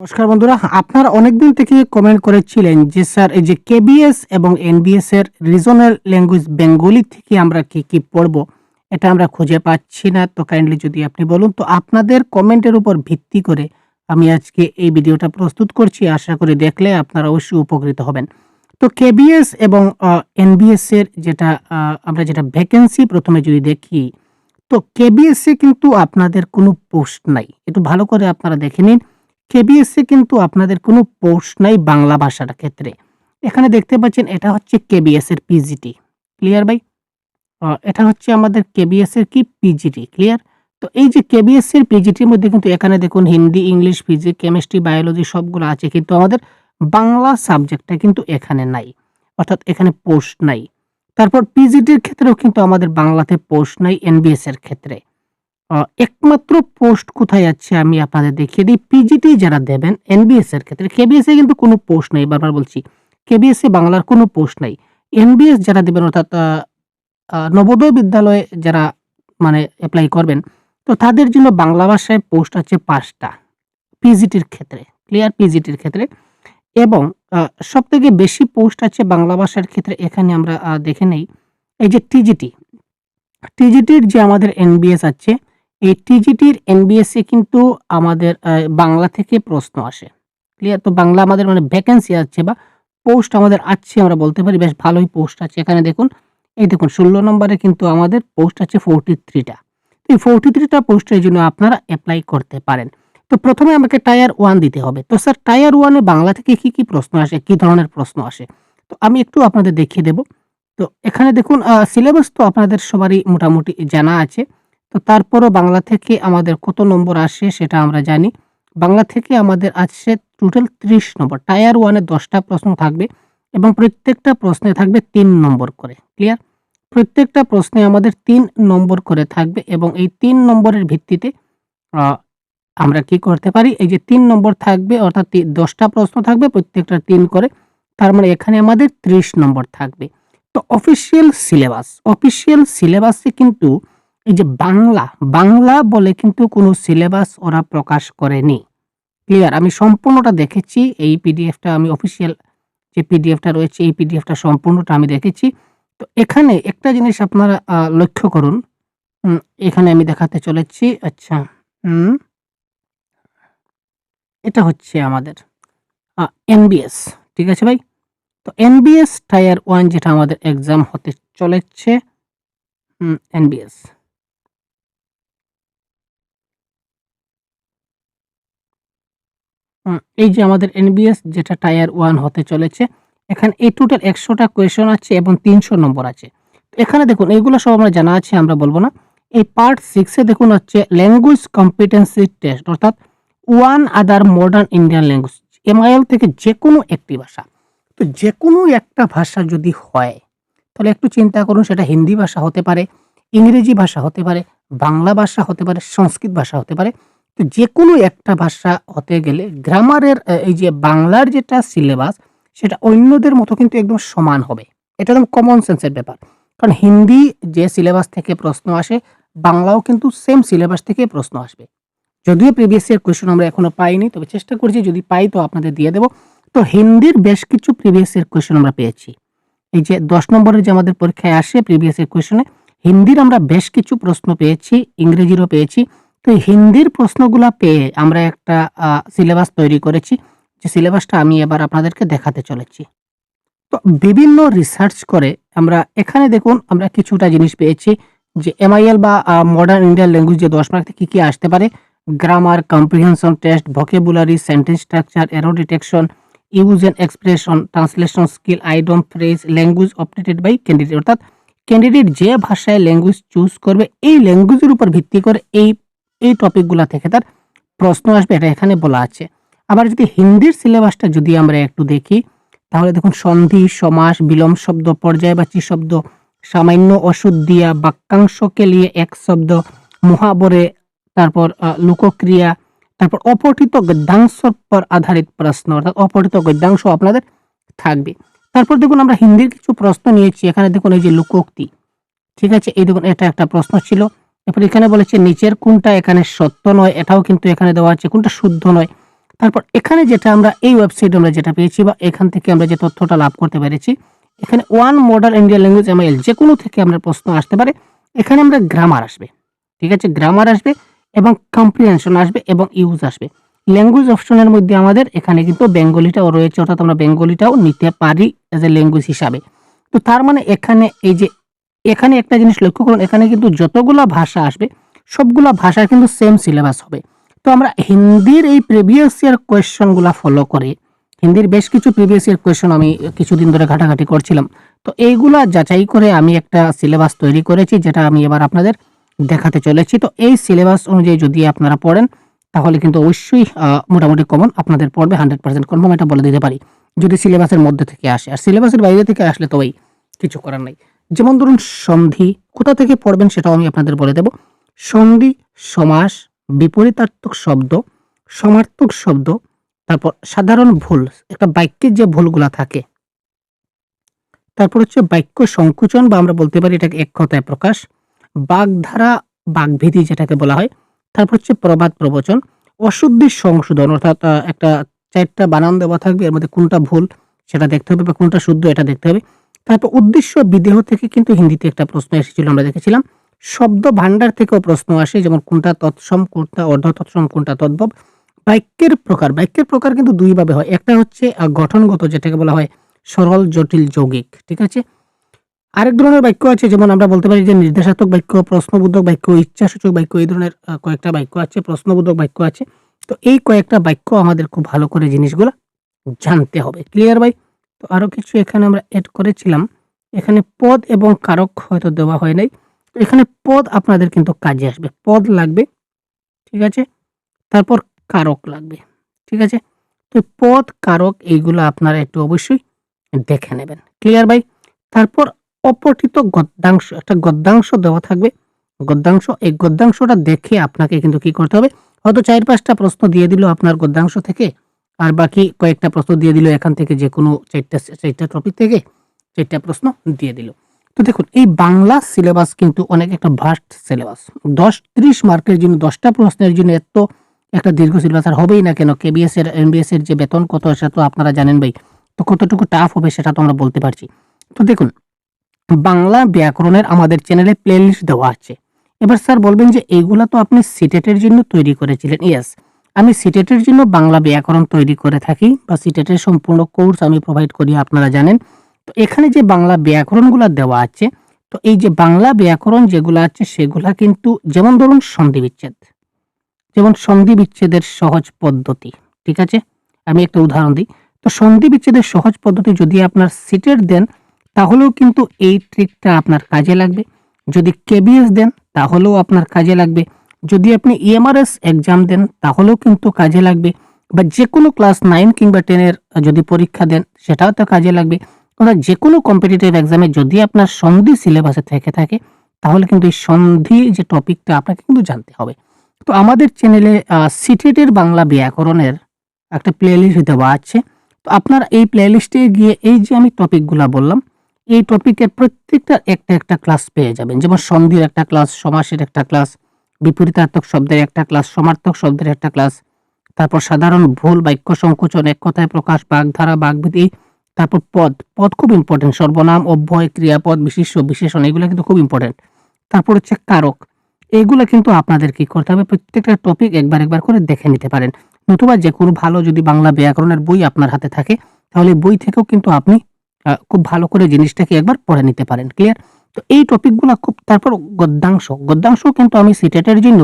নমস্কার বন্ধুরা, আপনারা অনেকদিন থেকে কমেন্ট করেছিলেন যে স্যার এই যে কেবিএস এবং এনবিএস এর রিজনাল ল্যাঙ্গুয়েজ বেঙ্গলি থেকে আমরা কি পড়ব? এটা আমরা খুঁজে পাচ্ছি না। তো কাইন্ডলি যদি আপনি বলুন, তো আপনাদের কমেন্টের উপর ভিত্তি করে আমি আজকে এই ভিডিওটা প্রস্তুত করছি। আশা করি দেখলে আপনারা অবশ্যই উপকৃত হবেন। তো কেবিএস এবং এনবিএস এর আমরা যেটা ভ্যাকেন্সি ১ম এ যদি দেখি, তো কেবিএস এ কিন্তু আপনাদের কোনো পোস্ট নাই। একটু ভালো করে আপনারা দেখে নিন। কেবিএস এ কিন্তু আপনাদের কোনো পোস্ট নাই বাংলা ভাষার ক্ষেত্রে। এখানে দেখতে পাচ্ছেন এটা হচ্ছে কেবিএস এর পিজিটি। ক্লিয়ার ভাই? এটা হচ্ছে আমাদের কেবিএস এর কি পিজিটি। ক্লিয়ার? তো এই যে কেবিএস এর পিজিটির মধ্যে কিন্তু এখানে দেখুন Hindi, English, physics, chemistry, biology সবগুলো আছে। কিন্তু আমাদের বাংলা সাবজেক্টটা কিন্তু এখানে নাই। অর্থাৎ এখানে পোস্ট নাই। তারপর পিজিটির ক্ষেত্রেও কিন্তু আমাদের বাংলাতে পোস্ট নাই এনবিএস এর ক্ষেত্রে। একমাত্র পোস্ট কোথায় আছে আমি আপনাদের দেখিয়ে দিই। পিজিটি যারা দেবেন এনবিএস এর ক্ষেত্রে, কেবিএস এ কিন্তু কোনো পোস্ট নেই। বারবার বলছি, কেবিএস এ বাংলার কোনো পোস্ট নাই। এনবিএস যারা দিবেন অর্থাৎ নবোদয় বিদ্যালয়ে যারা মানে এপ্লাই করবেন, তো তাদের জন্য বাংলা ভাষায় পোস্ট আছে ৫ টা পিজিটির ক্ষেত্রে। ক্লিয়ার? পিজিটির ক্ষেত্রে এবং সবথেকে বেশি পোস্ট আছে বাংলা ভাষার ক্ষেত্রে। এখানে আমরা দেখে নেই এই যে টিজিটি। টিজিটির যে আমাদের এনবিএস আছে, এই টিজিটির এনবিএস এ কিন্তু আমাদের বাংলা থেকে প্রশ্ন আসে। ক্লিয়ার? তো বাংলা আমাদের মানে ভ্যাকেন্সি আছে বা পোস্ট আমাদের আছে, আমরা বলতে পারি বেশ ভালোই পোস্ট আছে। এখানে দেখুন, এই দেখুন ১৬ নম্বরে কিন্তু আমাদের পোস্ট আছে 43 টা। তো এই 43 টা পোস্টের জন্য আপনারা এপ্লাই করতে পারেন। তো ১ম এ আমাকে টায়ার 1 দিতে হবে। তো স্যার টায়ার 1 এ বাংলা থেকে কি প্রশ্ন আসে? কি ধরনের প্রশ্ন আসে? তো আমি একটু আপনাদের দেখিয়ে দেব। তো এখানে দেখুন সিলেবাস তো আপনাদের সবারই মোটামুটি জানা আছে। তো তারপরও বাংলা থেকে আমাদের কত নম্বর আসে সেটা আমরা জানি। বাংলা থেকে আমাদের আসছে টোটাল ৩০ নম্বর। টায়ার 1 এ ১০ টা প্রশ্ন থাকবে এবং প্রত্যেকটা প্রশ্নে থাকবে ৩ নম্বর করে। ক্লিয়ার? প্রত্যেকটা প্রশ্নে আমাদের ৩ নম্বর করে থাকবে এবং এই ৩ নম্বরের ভিত্তিতে আ আমরা কি করতে পারি? এই যে ৩ নম্বর থাকবে অর্থাৎ ১০ টা প্রশ্ন থাকবে, প্রত্যেকটা ৩ করে। তার মানে এখানে আমাদের ৩০ নম্বর থাকবে। তো অফিসিয়াল সিলেবাসে কিন্তু এই যে বাংলা বলে কিন্তু কোনো সিলেবাস ওরা প্রকাশ করেনি। ক্লিয়ার? আমি সম্পূর্ণটা দেখেছি। এই পিডিএফটা আমি অফিসিয়াল যে পিডিএফটা রয়েছে, এই পিডিএফটা সম্পূর্ণটা আমি দেখেছি। তো এখানে একটা জিনিস আপনারা লক্ষ্য করুন। এখানে আমি দেখাতে চলেছি। আচ্ছা, হুম, এটা হচ্ছে আমাদের এনবিএস। ঠিক আছে ভাই? তো এনবিএস টায়ার 1 যেটা আমাদের এক্সাম হতে চলেছে, এনবিএস। এই যে আমাদের এনবিএস যেটা টায়ার 1 হতে চলেছে, এখানে এই টোটাল ১০০ টা কোয়েশ্চন আছে এবং ৩০০ নম্বর আছে। তো এখানে দেখুন এইগুলো সব আমরা জানা আছে, আমরা বলব না। এই পার্ট 6 এ দেখুন হচ্ছে ল্যাঙ্গুয়েজ কম্পিটেন্সি টেস্ট অর্থাৎ ওয়ান আদার মডার্ন ইন্ডিয়ান ল্যাঙ্গুয়েজ। এমআইএল থেকে যেকোনো একটি ভাষা। তো যেকোনো একটা ভাষা যদি হয়, তাহলে একটু চিন্তা করুন, সেটা হিন্দি ভাষা হতে পারে, ইংরেজি ভাষা হতে পারে, বাংলা ভাষা হতে পারে, সংস্কৃত ভাষা হতে পারে। তো যেকোনো একটা ভাষা হতে গেলে গ্রামারের এই যে বাংলার যেটা সিলেবাস, সেটা অন্যদের মতো কিন্তু একদম সমান হবে। এটা একদম কমন সেন্স এর ব্যাপার। কারণ হিন্দি যে সিলেবাস থেকে প্রশ্ন আসে, বাংলাও কিন্তু সেম সিলেবাস থেকে প্রশ্ন আসবে। যদিও প্রিভিয়াস ইয়ার কোয়েশ্চন আমরা এখনো পাইনি, তবে চেষ্টা করছি, যদি পাই তো আপনাদের দিয়ে দেব। তো হিন্দির বেশ কিছু প্রিভিয়াস ইয়ার কোয়েশ্চন আমরা পেয়েছি। এই যে ১০ নম্বরের যে আমাদের পরীক্ষায় আসে প্রিভিয়াস ইয়ার কোয়েশ্চনে, হিন্দির আমরা বেশ কিছু প্রশ্ন পেয়েছি, ইংরেজিরও পেয়েছি। তো এই হিন্দির প্রশ্নগুলা পেয়ে আমরা একটা সিলেবাস তৈরি করেছি। যে সিলেবাসটা আমি এবার আপনাদেরকে দেখাতে চলেছি। তো বিভিন্ন রিসার্চ করে আমরা এখানে দেখুন আমরা কিছুটা জিনিস পেয়েছি যে এমআইএল বা মডার্ন ইন্ডিয়ান ল্যাঙ্গুয়েজ যে ১০ মার্ক থেকে কি আসতে পারে? Grammar, comprehension test, vocabulary, sentence structure, error detection, use and expression, translation skill, idiom, phrase, language opted by candidate অর্থাৎ ক্যান্ডিডেট যে ভাষায় ল্যাঙ্গুয়েজ চুজ করবে, এই ল্যাঙ্গুয়েজের উপর ভিত্তি করে এই টপিকগুলা থেকে তার প্রশ্ন আসবে, এটা এখানে বলা আছে। আবার যদি হিন্দির সিলেবাসটা যদি আমরা একটু দেখি, তাহলে দেখুন সন্ধি, সমাস, বিলোম শব্দ, পর্যায়বাচী শব্দ, সামান্য ওষুধ দিয়া, বাক্যাংশকে লিয়ে এক শব্দ, মুহাবরে, তারপর লোকক্রিয়া, তারপর অপঠিত গদ্যাংশের পর আধারিত প্রশ্ন অর্থাৎ অপঠিত গদ্যাংশ আপনাদের থাকবে। তারপর দেখুন আমরা হিন্দির কিছু প্রশ্ন নিয়েছি। এখানে দেখুন এই যে লোকোক্তি, ঠিক আছে? এই দেখুন এটা একটা প্রশ্ন ছিল। এরপর এখানে বলেছে নিচের কোনটা এখানে সত্য নয়, এটাও কিন্তু এখানে দেওয়া আছে। কোনটা শুদ্ধ নয়? তারপর এখানে যেটা আমরা এই ওয়েবসাইটে আমরা যেটা পেয়েছি বা এখান থেকে আমরা যে তথ্যটা লাভ করতে পেরেছি, এখানে one modern Indian language MIL যে কোনো থেকে আমরা প্রশ্ন আসতে পারে। এখানে আমরা গ্রামার আসবে, ঠিক আছে, গ্রামার আসবে এবং কম্প্রিহেনশন আসবে এবং ইউজ আসবে। ল্যাঙ্গুয়েজ অপশনের মধ্যে আমাদের এখানে কিন্তু বেঙ্গলিটাও রয়েছে, অর্থাৎ আমরা বেঙ্গলিটাও নিতে পারি এজ এ ল্যাঙ্গুয়েজ হিসাবে। তো তার মানে এখানে এই যে এখানে একটা জিনিস লক্ষ্য করুন, এখানে কিন্তু যতগুলা ভাষা আসবে সবগুলা ভাষার কিন্তু সেম সিলেবাস হবে। তো আমরা হিন্দির এই প্রিভিয়াস ইয়ার কোয়েশ্চনগুলা ফলো করে, হিন্দির বেশ কিছু প্রিভিয়াস ইয়ার কোয়েশ্চন আমি কিছুদিন ধরে ঘাটাঘাটি করছিলাম, তো এইগুলা যাচাই করে আমি একটা সিলেবাস তৈরি করেছি, যেটা আমি এবার আপনাদের দেখাতে চলেছি। তো এই সিলেবাস অনুযায়ী যদি আপনারা পড়েন তাহলে কিন্তু অবশ্যই মোটামুটি কমন আপনাদের পড়বে, 100% কনফার্ম এটা বলে দিতে পারি, যদি সিলেবাসের মধ্যে থেকে আসে। আর সিলেবাসের বাইরে থেকে আসলে তো ওই কিছু করার নাই। যেমন ধরুন সন্ধি কোথা থেকে পড়বেন সেটাও আমি আপনাদের বলে দেব। সন্ধি, সমাস, বিপরীতার্থক শব্দ, সমার্থক শব্দ, তারপর সাধারণ ভুল, একটা বাক্যের যে ভুলগুলা থাকে, তারপর হচ্ছে বাক্য সংকোচন বা আমরা বলতে পারি এটাকে এক কথায় প্রকাশ, বাগধারা, বাগভেদী যেটাকে বলা হয়, তারপর হচ্ছে প্রবাদ প্রবচন, অশুদ্ধি সংশোধন, অর্থাৎ একটা 4টা বানান দেওয়া থাকবে, এর মধ্যে কোনটা ভুল সেটা দেখতে হবে বা কোনটা শুদ্ধ এটা দেখতে হবে। তারপর উদ্দেশ্য বিদেহ থেকে কিন্তু হিন্দিতে একটা প্রশ্ন এসেছিল, আমরা দেখেছিলাম। শব্দ ভান্ডার থেকেও প্রশ্ন আসে, যেমন কোনটা তৎসম, কোনটা অর্ধ তৎসম, কোনটা তদ্ভব। বাক্যের প্রকার, বাক্যের প্রকার কিন্তু দুই ভাবে হয়, একটা হচ্ছে গঠনগত যেটাকে বলা হয় সরল, জটিল, যৌগিক, ঠিক আছে। আরেক ধরনের বাক্য আছে, যেমন আমরা বলতে পারি যে নির্দেশাত্মক বাক্য, প্রশ্নবোধক বাক্য, ইচ্ছাসূচক বাক্য, এই ধরনের কয়েকটা বাক্য আছে, প্রশ্নবোধক বাক্য আছে। তো এই কয়েকটা বাক্য আমাদের খুব ভালো করে জিনিসগুলো জানতে হবে। ক্লিয়ার ভাই? তো আরো কিছু এখানে আমরা এড করেছিলাম, এখানে পদ এবং কারক হয়তো দেওয়া হয় নাই। তো এখানে পদ আপনাদের কিন্তু কাজে আসবে, পদ লাগবে, ঠিক আছে, তারপর কারক লাগবে, ঠিক আছে। তো পদ, কারক এইগুলো আপনারা একটু অবশ্যই দেখে নেবেন। ক্লিয়ার ভাই? তারপর অপঠিত গদ্যাংশ, একটা গদ্যাংশ দেওয়া থাকবে, গদ্যাংশ, এই গদ্যাংশটা দেখে আপনাকে কিন্তু কি করতে হবে, হয়তো 4-5টা প্রশ্ন দিয়ে দিল আপনার গদ্যাংশ থেকে, আর বাকি কয়েকটা প্রশ্ন দিয়ে দিল এখান থেকে, যে কোনো 4টা টপিক থেকে 4টা প্রশ্ন দিয়ে দিল। তো দেখুন এই বাংলা সিলেবাস কিন্তু অনেক একটা ভাস্ট সিলেবাস, 10-30 মার্কের জন্য 10টা প্রশ্নের জন্য এত একটা দীর্ঘ সিলেবাস আর হবেই না কেন। কেবিএস এর, এনবিএস এর যে বেতন কত সেটা তো আপনারা জানেন ভাই, তো কতটুকু টাফ হবে সেটা তো আমরা বলতে পারছি। তো দেখুন বাংলা ব্যাকরণের আমাদের চ্যানেলে প্লেলিস্ট দেওয়া আছে। এবার স্যার বলবেন যে এইগুলা তো আপনি সিটেটের জন্য তৈরি করেছিলেন। ইয়েস, আমি সিটেটের জন্য বাংলা ব্যাকরণ তৈরি করে থাকি বা সিটেটের সম্পূর্ণ কোর্স আমি প্রোভাইড করি, আপনারা জানেন। তো এখানে যে বাংলা ব্যাকরণগুলো দেওয়া আছে, তো এই যে বাংলা ব্যাকরণ যেগুলো আছে সেগুলা কিন্তু, যেমন ধরুন সন্ধি বিচ্ছেদ, যেমন সন্ধি বিচ্ছেদের সহজ পদ্ধতি, ঠিক আছে, আমি একটা উদাহরণ দিই। তো সন্ধি বিচ্ছেদের সহজ পদ্ধতি যদি আপনার সিটেট দেন তাহলেও কিন্তু এই ট্রিকটা আপনার কাজে লাগবে। যদি কেবিএস দেন তাহলেও আপনার কাজে লাগবে। যদি আপনি ইএমআরএস এক্সাম দেন তাহলেও কিন্তু কাজে লাগবে, বা যে কোনো ক্লাস 9 কিংবা 10 এর যদি পরীক্ষা দেন সেটাও তো কাজে লাগবে। অর্থাৎ যে কোনো কম্পিটিটিভ এক্সামে যদি আপনার সন্ধি সিলেবাসে থেকে থাকে তাহলে কিন্তু এই সন্ধি যে টপিকটা আপনাকে কিন্তু জানতে হবে। তো আমাদের চ্যানেলে সিটেটের বাংলা ব্যাকরণের একটা প্লেলিস্ট দেওয়া আছে। তো আপনারা এই প্লেলিস্টে গিয়ে এই যে আমি টপিকগুলা বললাম, এই টপিকের প্রত্যেকটা একটা একটা ক্লাস পেয়ে যাবেন। যেমন সন্ধির একটা ক্লাস, সমাসের একটা ক্লাস, বিপরীতার্থক শব্দের একটা ক্লাস, সমার্থক শব্দের একটা ক্লাস, তারপর সাধারণ ভুল, বাক্য সংকোচন, এক কথায় প্রকাশ, বাগধারা, বাগভেদী, তারপর পদ, পদ খুব ইম্পর্টেন্ট, সর্বনাম, অব্যয়, ক্রিয়াপদ, বিশেষ্য, বিশেষণ, এগুলো কিন্তু খুব ইম্পর্টেন্ট। তারপর হচ্ছে কারক, এগুলা কিন্তু আপনাদের কি করতে হবে, প্রত্যেকটা টপিক একবার একবার করে দেখে নিতে পারেন। নতুবা যে কোনো ভালো যদি বাংলা ব্যাকরণের বই আপনার হাতে থাকে তাহলে বই থেকেও কিন্তু আপনি খুব ভালো করে জিনিসটাকে একবার পড়ে নিতে পারেন। ক্লিয়ার? তো এই টপিকগুলো খুব, তারপর গদ্যাংশ, গদ্যাংশ কিন্তু আমি সিটেটের জন্য,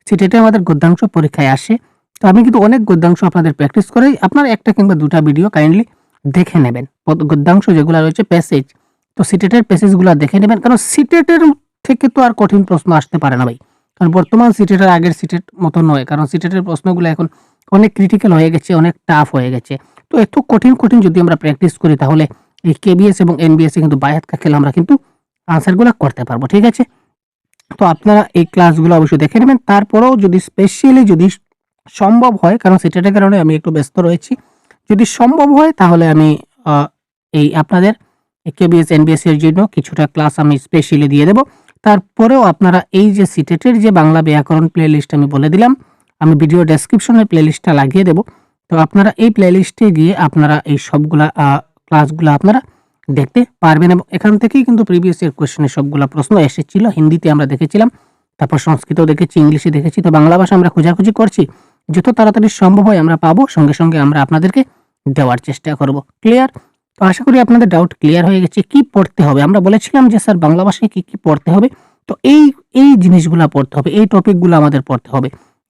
সিটেটে আমাদের গদ্যাংশ পরীক্ষায় আসে, তো আমি কিন্তু অনেক গদ্যাংশ আপনাদের প্র্যাকটিস করাই, আপনারা একটা কিংবা 2টা ভিডিও কাইন্ডলি দেখে নেবেন। গদ্যাংশ যেগুলো রয়েছে প্যাসেজ, তো সিটেটের প্যাসেজগুলো দেখে নেবেন, কারণ সিটেটের থেকে তো আর কঠিন প্রশ্ন আসতে পারে না ভাই, কারণ বর্তমান সিটেটের আগের সিটেট মতো নয়, কারণ সিটেটের প্রশ্নগুলো এখন অনেক ক্রিটিক্যাল হয়ে গেছে, অনেক টাফ হয়ে গেছে। তো এত কঠিন কঠিন যদি আমরা প্র্যাকটিস করি তাহলে এই কেবিএস এবং এনবিএস এ কিন্তু বায়াত খেলে আমরা কিন্তু আনসারগুলো করতে পারবো, ঠিক আছে। তো আপনারা এই ক্লাসগুলো অবশ্যই দেখে নেবেন। তারপরেও যদি স্পেশালি যদি সম্ভব হয়, কারণ সেটার কারণে আমি একটু ব্যস্ত রয়েছি, যদি সম্ভব হয় তাহলে আমি এই আপনাদের কেবিএস এনবিএস এর জন্য কিছুটা ক্লাস আমি স্পেশালি দিয়ে দেব। তারপরেও আপনারা এই যে সিটেটের যে বাংলা ব্যাকরণ প্লেলিস্ট আমি বলে দিলাম, আমি ভিডিও ডেসক্রিপশনে প্লেলিস্টটা লাগিয়ে দেব, তো আপনারা এই প্লেলিস্টে গিয়ে আপনারা এই সবগুলা ক্লাসগুলা আপনারা দেখতে পারবেন এবং এখান থেকেই কিন্তু প্রিভিয়াস ইয়ার কোয়েশ্চেনের সবগুলা প্রশ্ন এসেছিল। হিন্দিতে আমরা দেখেছিলাম, তারপর সংস্কৃতও দেখেছি, ইংলিশে দেখেছি। তো বাংলা ভাষা আমরা খোঁজাখুঁজি করছি, যত তাড়াতাড়ি সম্ভব হয় আমরা পাবো, সঙ্গে সঙ্গে আমরা আপনাদেরকে দেওয়ার চেষ্টা করব। ক্লিয়ার? তো আশা করি আপনাদের ডাউট ক্লিয়ার হয়ে গেছে। কি পড়তে হবে? আমরা বলেছিলাম যে স্যার বাংলা ভাষায় কি পড়তে হবে। তো এই জিনিসগুলা পড়তে হবে, এই টপিকগুলো আমাদের পড়তে হবে।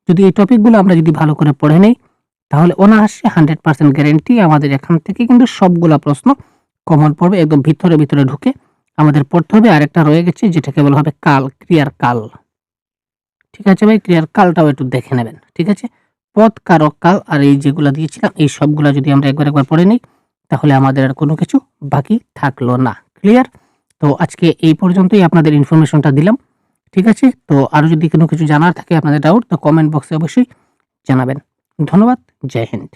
যদি এই টপিকগুলো আমরা যদি ভালো করে পড়ে নেই, তাহলে অনায়াসে 100% গ্যারান্টি আমাদের এখান থেকে কিন্তু সবগুলা প্রশ্ন কমন পড়বে। একদম ভিতরে ঢুকে আমাদের পড়তে হবে। আরেকটা রয়ে গেছে, যেটাকে বলা হবে কাল, ক্রিয়ার কাল। ঠিক আছে ভাই, ক্রিয়ার কালটাও একটু দেখে নেবেন। ঠিক আছে, পদ, কারক, কাল আর এই যেগুলা দিয়েছিলাম, এই সবগুলা যদি আমরা একবার পড়ে নিই, তাহলে আমাদের আর কোনো কিছু বাকি থাকলো না। ক্লিয়ার? তো আজকে এই পর্যন্তই আপনাদের ইনফরমেশনটা দিলাম। ঠিক আছে, তো আরো যদি কোনো কিছু জানার থাকে আপনাদের ডাউট, তো কমেন্ট বক্সে অবশ্যই জানাবেন। ধন্যবাদ। জয় হিন্দ।